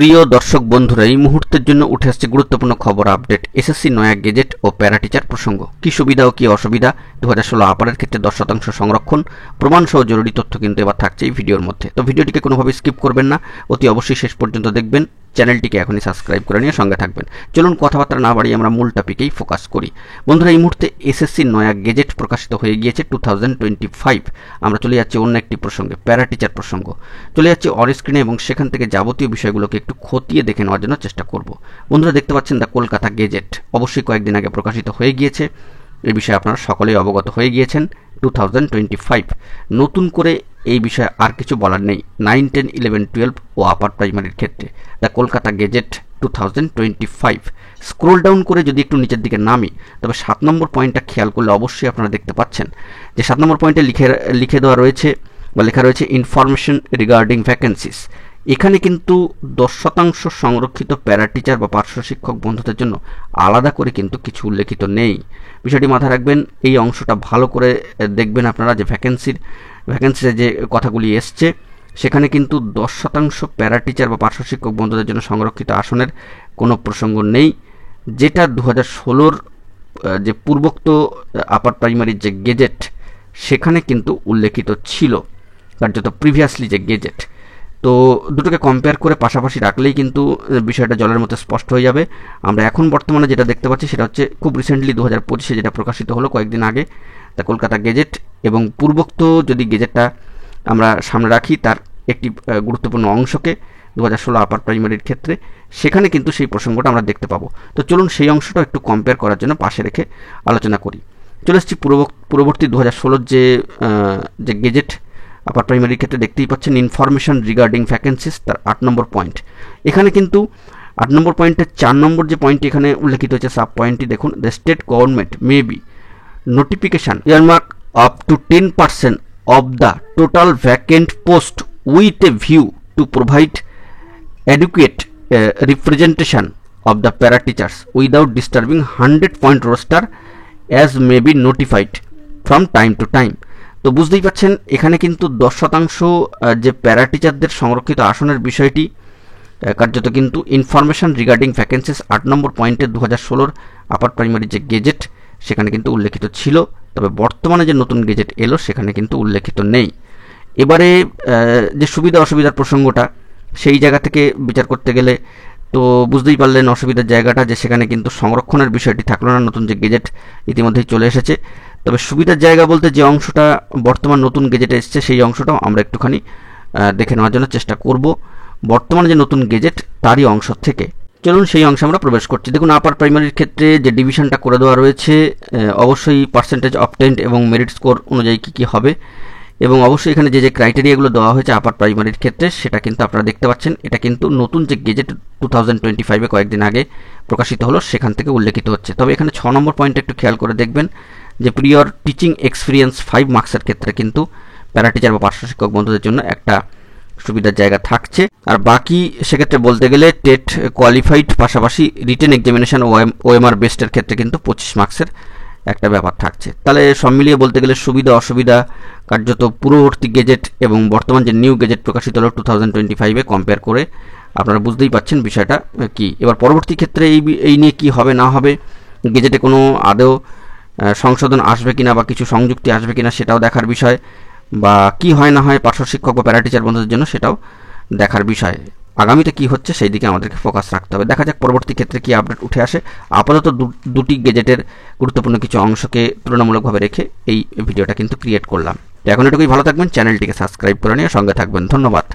প্রিয় দর্শক বন্ধুরা, এই মুহূর্তের জন্য উঠে আসছে গুরুত্বপূর্ণ খবর আপডেট। এসএসসি নয়া গেজেট ও প্যারা টিচার প্রসঙ্গ, কি সুবিধা ও কি অসুবিধা, 2016 আপারের ক্ষেত্রে 10% সংরক্ষণ, প্রমাণ সহ জরুরি তথ্য কিন্তু এবার থাকছে এই ভিডিওর মধ্যে। তো ভিডিওটিকে কোনোভাবে স্কিপ করবেন না, অতি অবশ্যই শেষ পর্যন্ত দেখবেন। চ্যানেলটিকে এখনই সাবস্ক্রাইব করে নিয়ে সঙ্গে থাকবেন। চলুন কথাবার্তা না বাড়িয়ে আমরা মূল টপিকেই ফোকাস করি। বন্ধুরা, এই মুহূর্তে এসএসসি নয়া গেজেট প্রকাশিত হয়ে গিয়েছে 2025। আমরা চলে যাচ্ছি অন্য একটি প্রসঙ্গে, প্যারা টিচার প্রসঙ্গ। চলে যাচ্ছি অন স্ক্রিনে এবং সেখান থেকে যাবতীয় বিষয়গুলোকে একটু খতিয়ে দেখে নেওয়ার জন্য চেষ্টা করব। বন্ধুরা, দেখতে পাচ্ছেন দ্য কলকাতা গেজেট অবশ্যই কয়েকদিন আগে প্রকাশিত হয়ে গিয়েছে। এই বিষয়ে আপনারা সকলেই অবগত হয়ে গিয়েছেন। 2025 নতুন করে এই বিষয়ে আর কিছু বলার নেই। 9, 10, 11, 12 ও আপার প্রাইমারির ক্ষেত্রে the Kolkata Gazette 2025। Scroll down করে যদি একটু নিচের দিকে নামি, তবে 7 নম্বর পয়েন্টটা খেয়াল করলে অবশ্যই আপনারা দেখতে পাচ্ছেন যে 7 নম্বর পয়েন্টে লিখে দেওয়া রয়েছে বা লেখা রয়েছে ইনফরমেশন রিগার্ডিং ভ্যাকেন্সিস। এখানে কিন্তু 10% সংরক্ষিত প্যারা টিচার বা পার্শ্ব শিক্ষক বন্ধুদের জন্য আলাদা করে কিন্তু কিছু উল্লেখিত নেই। বিষয়টি মাথায় রাখবেন, এই অংশটা ভালো করে দেখবেন আপনারা যে ভ্যাকেন্সির যে কথাগুলি এসছে সেখানে কিন্তু 10% প্যারা টিচার বা পার্শ্ব শিক্ষক বন্ধুদের জন্য সংরক্ষিত আসনের কোনো প্রসঙ্গ নেই, যেটা 2016 যে পূর্বোক্ত আপার প্রাইমারির যে গেজেট সেখানে কিন্তু উল্লেখিত ছিল, কার্যত প্রিভিয়াসলি যে গেজেট। তো দুটোকে কম্পেয়ার করে পাশাপাশি রাখলেই কিন্তু বিষয়টা জলের মতো স্পষ্ট হয়ে যাবে। আমরা এখন বর্তমানে যেটা দেখতে পাচ্ছি সেটা হচ্ছে খুব রিসেন্টলি 2025 যেটা প্রকাশিত হলো কয়েকদিন আগে, তা কলকাতা গেজেট। এবং পূর্বোক্ত যদি গেজেটটা আমরা সামনে রাখি তার একটি গুরুত্বপূর্ণ অংশকে 2016 আপার প্রাইমারির ক্ষেত্রে, সেখানে কিন্তু সেই প্রসঙ্গটা আমরা দেখতে পাবো। তো চলুন সেই অংশটা একটু কম্পেয়ার করার জন্য পাশে রেখে আলোচনা করি। চলে এসেছি পূর্ববর্তী 2016 যে গেজেট আপার প্রাইমারির ক্ষেত্রে দেখতেই পাচ্ছেন ইনফরমেশন রিগার্ডিং ভ্যাকেন্সিস, তার 8 নম্বর পয়েন্ট। এখানে কিন্তু 8 নম্বর পয়েন্টের 4 নম্বর যে পয়েন্টটি এখানে উল্লেখিত হয়েছে সাব পয়েন্টটি দেখুন, the state government may be notification earmark up to 10% of the total vacant post with a view to provide adequate representation of the para teachers without disturbing 100-point roster as may be notified from time to time। তো বুঝতেই পাচ্ছেন এখানে কিন্তু 10% যে প্যারা টিচারদের সংরক্ষিত আসনের বিষয়টি কার্যত কিন্তু ইনফরমেশন রিগার্ডিং ভ্যাকেন্সিস 8 নম্বর পয়েন্টে 2016 আপার প্রাইমারি যে গেজেট সেখানে কিন্তু উল্লেখিত ছিল, তবে বর্তমানে যে নতুন গেজেট এলো সেখানে কিন্তু উল্লেখিত নেই। এবারে যে সুবিধা অসুবিধার প্রসঙ্গটা সেই জায়গা থেকে বিচার করতে গেলে তো বুঝতেই পারলেন অসুবিধার জায়গাটা, যে সেখানে কিন্তু সংরক্ষণের বিষয়টি থাকলো না, নতুন যে গেজেট ইতিমধ্যেই চলে এসেছে। তবে সুবিধার জায়গা বলতে যে অংশটা বর্তমান নতুন গেজেটে এসছে সেই অংশটাও আমরা একটুখানি দেখে নেওয়ার জন্য চেষ্টা করব বর্তমানে যে নতুন গেজেট তারই অংশ থেকে। চলুন সেই অংশে আমরা প্রবেশ করছি। দেখুন, আপার প্রাইমারির ক্ষেত্রে যে ডিভিশনটা করে দেওয়া রয়েছে অবশ্যই পার্সেন্টেজ অবটেন্ড এবং মেরিট স্কোর অনুযায়ী কী হবে, এবং অবশ্যই এখানে যে ক্রাইটেরিয়াগুলো দেওয়া হয়েছে আপার প্রাইমারির ক্ষেত্রে সেটা কিন্তু আপনারা দেখতে পাচ্ছেন। এটা কিন্তু নতুন যে গেজেট 2025 কয়েকদিন আগে প্রকাশিত হলো সেখান থেকে উল্লেখিত হচ্ছে। তবে এখানে 6 নম্বর পয়েন্টে একটু খেয়াল করে দেখবেন যে প্রিয়র টিচিং এক্সপিরিয়েন্স 5 মার্কসের ক্ষেত্রে কিন্তু প্যারা টিচার বা পার্শ্ব শিক্ষক বন্ধুদের জন্য একটা সুবিধার জায়গা থাকছে। আর বাকি সেক্ষেত্রে বলতে গেলে টেট কোয়ালিফাইড পাশাপাশি রিটেন এক্সামিনেশন ওএমআর বেস্টের ক্ষেত্রে কিন্তু 25 মার্কসের একটা ব্যাপার থাকছে। তাহলে সব মিলিয়ে বলতে গেলে সুবিধা অসুবিধা কার্যত পূর্ববর্তী গেজেট এবং বর্তমান যে নিউ গেজেট প্রকাশিত হলো 2025 কম্পেয়ার করে আপনারা বুঝতেই পাচ্ছেন বিষয়টা কি। এবার পরবর্তী ক্ষেত্রে এই নিয়ে কি হবে না হবে, গেজেটে কোনো আদৌ সংশোধন আসবে কিনা বা কিছু সংযুক্তি আসবে কিনা সেটাও দেখার বিষয়, বা কি হয় না হয় পার্শ্ব শিক্ষক বা প্যারা টিচার বন্ধুদের জন্য সেটাও দেখার বিষয়। আগামীতে কি হচ্ছে সেই দিকে আমাদেরকে ফোকাস রাখতে হবে। দেখা যাক পরবর্তী ক্ষেত্রে কি আপডেট উঠে আসে। আপাতত দুটি গেজেটের গুরুত্বপূর্ণ কিছু অংশকে তুলনামূলকভাবে রেখে এই ভিডিওটা কিন্তু ক্রিয়েট করলাম। তো এখন এটুকুই, ভালো থাকবেন, চ্যানেলটিকে সাবস্ক্রাইব করে নিয়ে সঙ্গে থাকবেন। ধন্যবাদ।